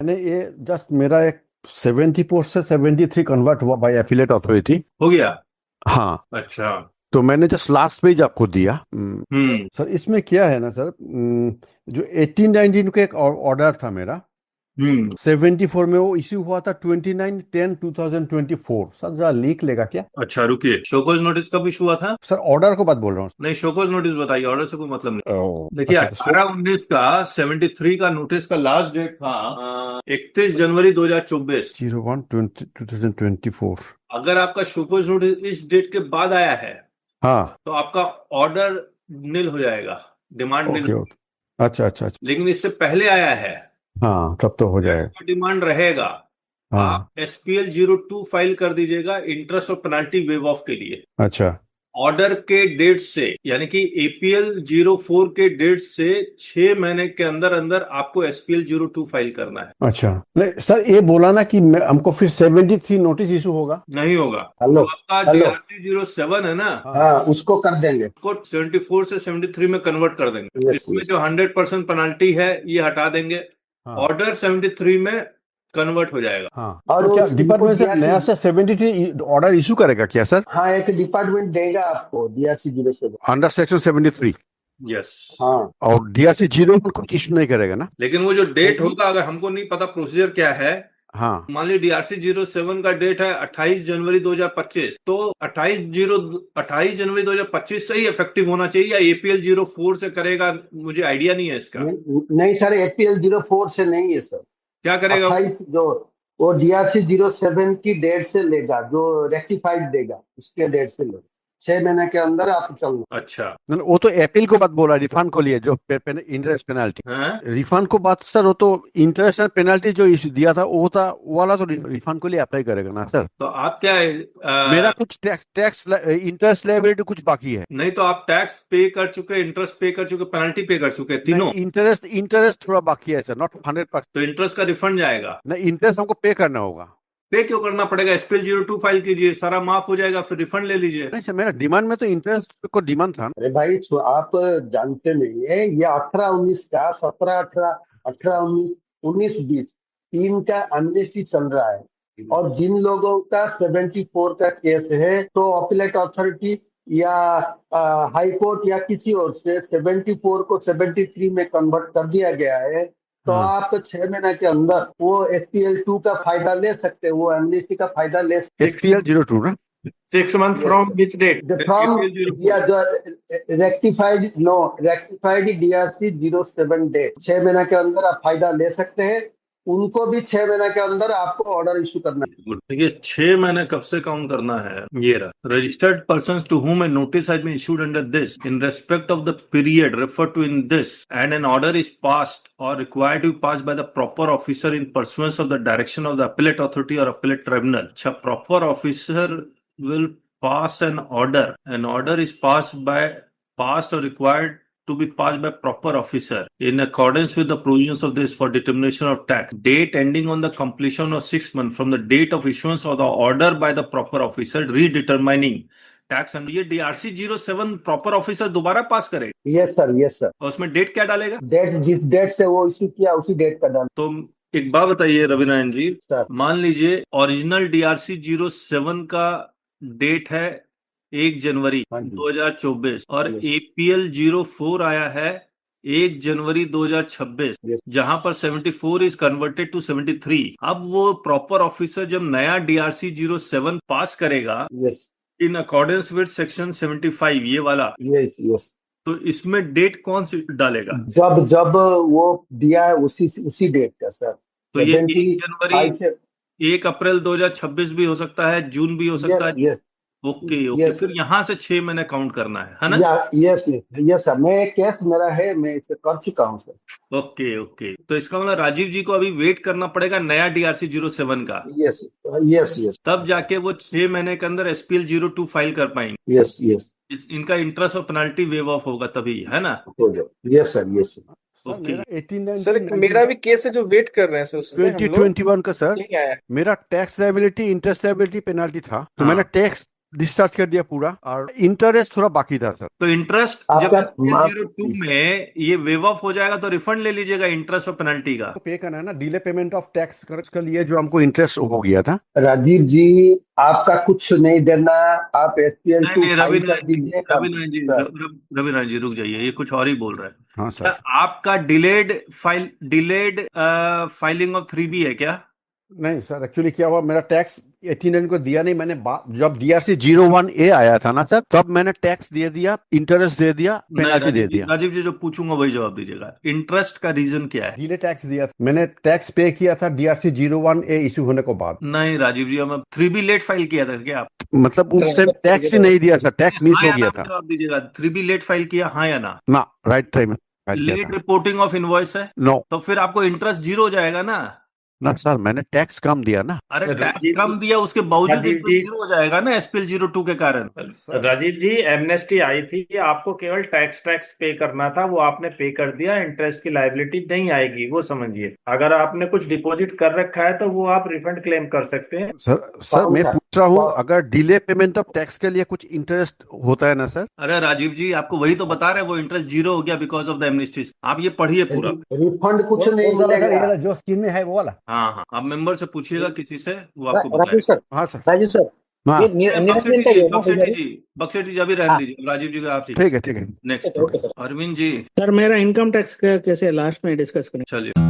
मैंने ये जस्ट मेरा एक 74 से 73 कन्वर्ट हुआ बाय एफिलेट अथॉरिटी। हो गया। हाँ, अच्छा। तो मैंने जस्ट लास्ट पेज आपको दिया। हम्म। सर इसमें क्या है ना सर, जो 18-19 का एक ऑर्डर था मेरा, हम्म। 74 में वो इश्यू हुआ था 29/10/2024। सर जरा लीक लेगा क्या? अच्छा रुकिए, शोकॉज नोटिस कब इशू हुआ था? सर ऑर्डर को बात बोल रहा हूँ। नहीं, शोकॉज नोटिस बताइए, ऑर्डर से कोई मतलब नहीं। देखिए, अच्छा, तो 18-19 का 73 का नोटिस का लास्ट डेट था 31 जनवरी 2024। 01/2024। अगर आपका शोकॉज नोटिस इस डेट के बाद आया है हाँ। तो आपका ऑर्डर निल हो जाएगा, डिमांड निल। Okay okay. अच्छा अच्छा अच्छा। लेकिन इससे पहले आया है हाँ, तब तो हो तो जाएगा। इसका डिमांड रहेगा। हाँ। आप SPL 02 फाइल कर दीजिएगा इंटरेस्ट और पेनल्टी वेव ऑफ के लिए। अच्छा। ऑर्डर के डेट से, यानी कि APL 04 के डेट से 6 महीने के अंदर अंदर आपको SPL 02 फाइल करना है। अच्छा, नहीं सर ये बोला ना कि हमको फिर 73 नोटिस इशू होगा। नहीं होगा। हेलो। जो आपका हेलो। DRC 07 है ना, हाँ हाँ, उसको कर देंगे। उसको 74 से 73 में कन्वर्ट कर देंगे। यस इसमें यस। जो 100% पेनल्टी है ये हटा देंगे। हाँ ऑर्डर 73 में कन्वर्ट हो जाएगा। हाँ। और तो क्या उनको डिपार्टमेंट से डीआरसी, नया से 73 ऑर्डर इशू करेगा क्या सर? हाँ एक डिपार्टमेंट देगा आपको DRC 07। Under section 73। यस। हाँ और डीआरसी 0 कुछ इशू नहीं करेगा ना? लेकिन वो जो डेट नहीं, होगा, अगर हमको नहीं पता प्रोसीजर क्या है, हाँ। मान लीजिए DRC 07 का डेट है 28 जनवरी 2025, तो 28 जनवरी 2025 से ही इफेक्टिव होना चाहिए, या APL 04 से करेगा? मुझे आइडिया नहीं है इसका। नहीं सर, APL 04 से नहीं है सर। क्या करेगा वो? 28 जो वो DRC 07 की डेट से लेगा, जो रेक्टिफाइड देगा उसके डेट से लेगा। 6 महीने के अंदर आप चलना। अच्छा। नहीं, वो तो अपील को बात बोला, रिफंड को लिए जो इंटरेस्ट पेनाल्टी। हाँ। रिफंड को बात सर, वो तो इंटरेस्ट पेनाल्टी जो इशू दिया था वो था, वो वाला तो रिफंड को लिए अप्लाई करेगा ना सर? तो आप क्या मेरा कुछ टैक्स टैक्स इंटरेस्ट लायबिलिटी कुछ बाकी है। नहीं तो आप टैक्स पे कर चुके, इंटरेस्ट पे कर चुके, पेनल्टी पे कर चुके, नहीं, तीनों। इंटरेस्ट इंटरेस्ट थोड़ा बाकी है सर, नॉट 100%। तो इंटरेस्ट का रिफंड जाएगा। नहीं, इंटरेस्ट हमको पे करना होगा। पे क्यों करना पड़ेगा? SPL 02 फाइल कीजिए, सारा माफ हो जाएगा, फिर रिफंड ले लीजिए। नहीं सर, मेरा डिमांड में तो इंटरेस्ट को डिमांड था ना। अरे भाई आप जानते नहीं है, ये 18-19 का, 17-18, 18-19, 19-20 तीन का एमनेस्टी चल रहा है। और जिन लोगों का 74 का केस है, तो अपीलेट अथॉरिटी या हाई कोर्ट या किसी और से 74 को 73 में कन्वर्ट कर दिया गया है, तो हाँ। आप तो 6 महीने के अंदर वो SPL 2 का फायदा ले सकते हैं, वो एमनेस्टी का फायदा ले सकते SPL 02 ना? 6 month हैं। from which date? The from APL 04। जो रेक्टिफाइड DRC 07 डेट 6 महीने के अंदर आप फायदा ले सकते हैं। उनको भी 6 महीने के अंदर आपको ऑर्डर इशू करना देखिए, 6 महीने कब से काउंट करना है? ये रहा, registered person to whom a notice has been issued under this in respect of the period referred to in this, and an order is passed or required to be passed by the proper officer in pursuance of the direction of the appellate authority or appellate tribunal. अच्छा, proper officer will pass an order. An order is passed or required to be passed by proper officer in accordance with the provisions of this for determination of tax. Date ending on the completion of 6 months from the date of issuance of the order by the proper officer redetermining tax. ये DRC 07 proper officer दोबारा पास करे, yes sir, yes sir. और उसमें date क्या डालेगा? Date जिस date से वो इशू किया उसी डेट का डाल तो एक बात बताइए रविनारायण जी, सर। मान लीजिए ओरिजिनल DRC 07 का डेट है 1 जनवरी हाँ जी। 2024 और यस APL 04 आया है 1 जनवरी 2026, यस जहां पर 74 इज कन्वर्टेड टू 73। अब वो प्रॉपर ऑफिसर जब नया DRC 07 पास करेगा yes in accordance with section 75, ये वाला, यस यस। तो इसमें डेट कौन सी डालेगा? जब जब वो दिया है उसी डेट का सर। तो ये 75 से 1 अप्रैल 2026 भी हो सकता है, जून भी हो सकता यस है। यस ओके ओके, यस फिर यहां से 6 महीने काउंट करना है ना? या यस यस सर। मैं केस मेरा है, मैं इसे कर चुका हूँ सर। ओके ओके, तो इसका मतलब राजीव जी को अभी वेट करना पड़ेगा नया DRC 07 का, यस यस यस तब जाके वो 6 महीने के अंदर SPL 02 फाइल कर पाएंगे। Yes yes. इनका इंटरेस्ट और पेनल्टी वेव ऑफ होगा तभी, है ना? हो जाओ। Yes sir, yes sir. Sir okay. मेरा 18 सर 19 मेरा भी केस है जो वेट कर रहे हैं सर, उसमें हम लोग 2021 का सर, नहीं आया। मेरा tax liability interest liability penalty था, तो हाँ। मैंने टैक्स डिस्चार्ज कर दिया पूरा, और इंटरेस्ट थोड़ा बाकी था सर। तो इंटरेस्ट जब आपका SPL माफ 02 में ये वेव ऑफ हो जाएगा तो रिफंड ले लीजिएगा इंटरेस्ट और पेनल्टी का। पे करना है ना, डिले पेमेंट ऑफ टैक्स के लिए जो हमको इंटरेस्ट हो गया था। राजीव जी, आपका कुछ नहीं देना, आप SPL नहीं 2 नहीं फाइल कर रविनारायण जी, दीजिए। रविनारायण जी, सर, रविनारायण जी रुक जाइए, ये कुछ और ही बोल रहा है। हाँ क्या सर। आपका डिलेड फाइलिंग ऑफ 3B है क्या? नहीं सर, एक्चुअली क्या हुआ, मेरा टैक्स 18 को दिया नहीं मैंने, जब DRC 01A आया था ना सर, तब मैंने टैक्स दे दिया, इंटरेस्ट दे दिया, नहीं पेनल्टी दे दिया। राजीव जी जो पूछूंगा वही जवाब दीजिएगा। इंटरेस्ट का रीजन क्या है? डिले टैक्स दिया था मैंने, टैक्स पे किया था DRC 01A इशू होने को बाद। नहीं राजीव जी, हम 3B लेट फाइल किया था क्या आप? मतलब उस टाइम टैक्स ही नहीं दिया सर, टैक्स मिस हाँ हो या गया ना में था जवाब दीजिएगा। 3B लेट फाइल किया, हाँ या ना? ना, राइट टाइम फाइल किया लेट था। रिपोर्टिंग ऑफ इनवॉइस है नो तो फिर आपको इंटरेस्ट जीरो हो जाएगा ना। ना सर, मैंने टैक्स कम दिया ना। अरे टैक्स राजीव कम दिया उसके बावजूद राजीव इंटरेस्ट जी जीरो हो जाएगा ना SPL 02 के कारण। सर। राजीव जी, एमनेस्टी आई थी, आपको केवल टैक्स पे करना था, वो आपने पे कर दिया, इंटरेस्ट की लायबिलिटी नहीं आएगी, वो समझिए। अगर आपने कुछ डिपॉजिट कर रखा है तो वो आप रिफंड क्लेम कर सकते हैं। सर मैं पाउंड पूछ रहा हूँ, पाउंड अगर डिले पेमेंट ऑफ टैक्स के लिए कुछ इंटरेस्ट होता है ना सर? अरे राजीव जी आपको वही तो बता रहे हैं, वो इंटरेस्ट जीरो हो गया बिकॉज ऑफ द एमनिस्टी। आप ये पढ़िए पूरा। रिफंड कुछ नहीं वो वाला सर, ये मिलेगा। वाला जो स्कीम में है वो वाला। हाँ हाँ, आप मेंबर से पूछिएगा किसी से, वो आपको राजीव बताएगा। सर, हाँ सर। राजीव सर, हाँ ये बक्सेटी निरंजन का जी, ही है ना बक्सेटी पुजारी? जी, बक्सेटी जी अभी रहने हाँ, दीजिए, राजीव जी का आप ठीक है ठीक है। Next. Okay sir. Arvind ji sir मेरा इनकम टैक्स का कैसे लास्ट में डिस्कस करें? चलिए।